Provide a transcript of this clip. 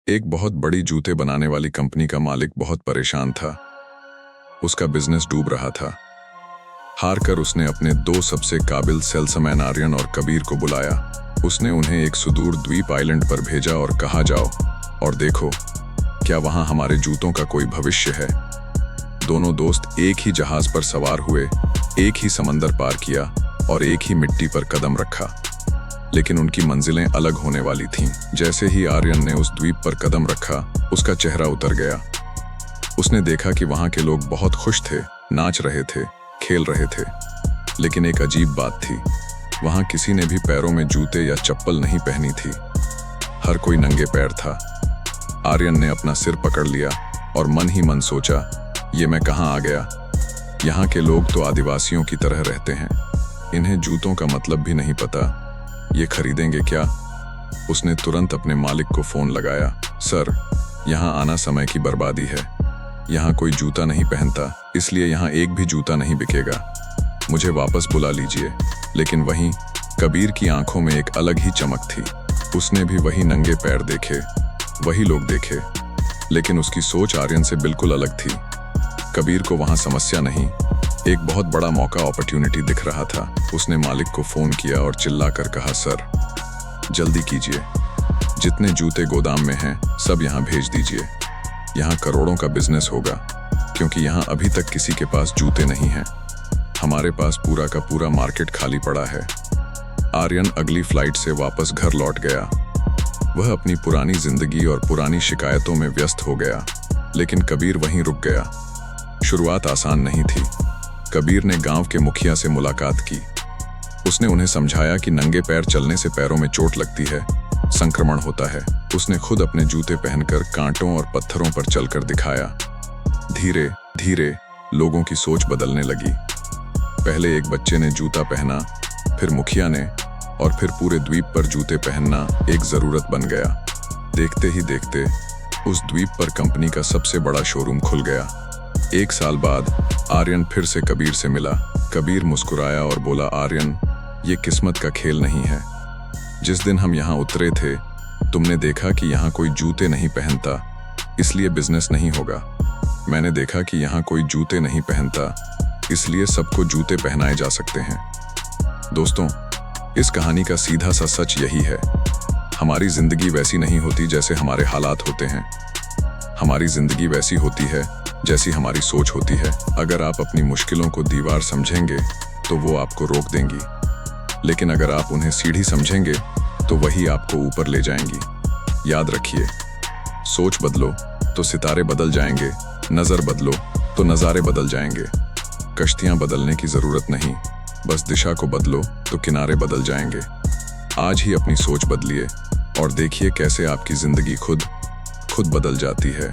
एक बहुत बड़ी जूते बनाने वाली कंपनी का मालिक बहुत परेशान था। उसका बिजनेस डूब रहा था। हार कर उसने अपने दो सबसे काबिल सेल्समैन आर्यन और कबीर को बुलाया। उसने उन्हें एक सुदूर द्वीप आइलैंड पर भेजा और कहा, जाओ और देखो क्या वहां हमारे जूतों का कोई भविष्य है। दोनों दोस्त एक ही जहाज पर सवार हुए, एक ही समंदर पार किया और एक ही मिट्टी पर कदम रखा, लेकिन उनकी मंजिलें अलग होने वाली थीं। जैसे ही आर्यन ने उस द्वीप पर कदम रखा, उसका चेहरा उतर गया। उसने देखा कि वहां के लोग बहुत खुश थे, नाच रहे थे, खेल रहे थे, लेकिन एक अजीब बात थी, वहां किसी ने भी पैरों में जूते या चप्पल नहीं पहनी थी। हर कोई नंगे पैर था। आर्यन ने अपना सिर पकड़ लिया और मन ही मन सोचा, ये मैं कहाँ आ गया। यहाँ के लोग तो आदिवासियों की तरह रहते हैं, इन्हें जूतों का मतलब भी नहीं पता। ये खरीदेंगे क्या? उसने तुरंत अपने मालिक को फोन लगाया। सर, यहाँ आना समय की बर्बादी है। यहाँ कोई जूता नहीं पहनता, इसलिए यहाँ एक भी जूता नहीं बिकेगा। मुझे वापस बुला लीजिए। लेकिन वहीं कबीर की आंखों में एक अलग ही चमक थी। उसने भी वही नंगे पैर देखे, वही लोग देखे, लेकिन उसकी सोच आर्यन से बिल्कुल अलग थी। कबीर को वहां समस्या नहीं, एक बहुत बड़ा मौका, अपॉर्चुनिटी दिख रहा था। उसने मालिक को फोन किया और चिल्लाकर कहा, सर जल्दी कीजिए, जितने जूते गोदाम में हैं सब यहाँ भेज दीजिए। यहाँ करोड़ों का बिजनेस होगा, क्योंकि यहाँ अभी तक किसी के पास जूते नहीं हैं। हमारे पास पूरा का पूरा मार्केट खाली पड़ा है। आर्यन अगली फ्लाइट से वापस घर लौट गया। वह अपनी पुरानी जिंदगी और पुरानी शिकायतों में व्यस्त हो गया, लेकिन कबीर वहीं रुक गया। शुरुआत आसान नहीं थी। कबीर ने गांव के मुखिया से मुलाकात की। उसने उन्हें समझाया कि नंगे पैर चलने से पैरों में चोट लगती है, संक्रमण होता है। उसने खुद अपने जूते पहनकर कांटों और पत्थरों पर चलकर दिखाया। धीरे धीरे लोगों की सोच बदलने लगी। पहले एक बच्चे ने जूता पहना, फिर मुखिया ने, और फिर पूरे द्वीप पर जूते पहनना एक जरूरत बन गया। देखते ही देखते उस द्वीप पर कंपनी का सबसे बड़ा शोरूम खुल गया। एक साल बाद आर्यन फिर से कबीर से मिला। कबीर मुस्कुराया और बोला, आर्यन, ये किस्मत का खेल नहीं है। जिस दिन हम यहाँ उतरे थे, तुमने देखा कि यहाँ कोई जूते नहीं पहनता, इसलिए बिजनेस नहीं होगा। मैंने देखा कि यहाँ कोई जूते नहीं पहनता, इसलिए सबको जूते पहनाए जा सकते हैं। दोस्तों, इस कहानी का सीधा सा सच यही है, हमारी जिंदगी वैसी नहीं होती जैसे हमारे हालात होते हैं। हमारी जिंदगी वैसी होती है जैसी हमारी सोच होती है। अगर आप अपनी मुश्किलों को दीवार समझेंगे तो वो आपको रोक देंगी, लेकिन अगर आप उन्हें सीढ़ी समझेंगे तो वही आपको ऊपर ले जाएंगी। याद रखिए, सोच बदलो तो सितारे बदल जाएंगे, नजर बदलो तो नज़ारे बदल जाएंगे। कश्तियां बदलने की जरूरत नहीं, बस दिशा को बदलो तो किनारे बदल जाएंगे। आज ही अपनी सोच बदलिए और देखिए कैसे आपकी जिंदगी खुद बदल जाती है।